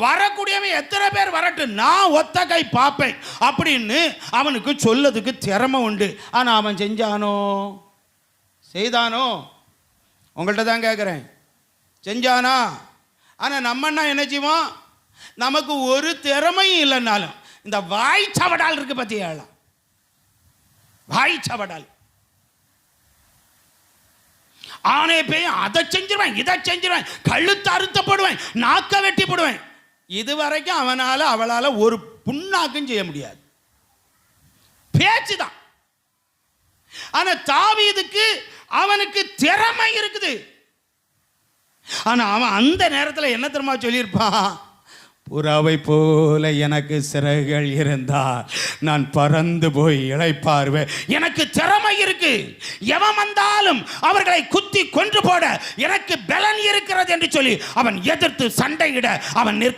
வரக்கூடியவன் எத்தனை பேர் வரட்டும், நான் ஒத்த கை பார்ப்பேன் அப்படின்னு அவனுக்கு சொல்லதுக்கு திறமை உண்டு. ஆனால் அவன் செஞ்சானோ செய்தானோ? உங்கள்கிட்ட தான் கேட்குறேன், செஞ்சானா? ஆனால் நம்மன்னா என்ன செய்வோம்? நமக்கு ஒரு திறமையும் இல்லைன்னாலும் இந்த வாய் சவடால் இருக்கு பத்தியா, வாய் சவடால். ஆனே பேய் அதை செஞ்சிருவேன், இதை செஞ்சிருவேன், கழுத்து அறுத்தப்படுவேன், நாக்க வெட்டி போடுவேன். இதுவரைக்கும் அவனால அவளால ஒரு புண்ணாக்கும் செய்ய முடியாது, பேச்சுதான். ஆனா தாவீதுக்கு அவனுக்கு திறமை இருக்குது. ஆனா அவன் அந்த நேரத்தில் என்ன தெரியுமா சொல்லியிருப்பான்? புறாவை போல எனக்கு சிறகுகள் இருந்தால் நான் பறந்து போய் இளைப்பாறுவேன். எனக்கு திறமை இருக்கு, எவன் வந்தாலும் அவர்களை குத்தி கொன்று போட எனக்கு பலன் இருக்கிறது என்று சொல்லி அவன் எதிர்த்து சண்டையிட அவன் நிற்க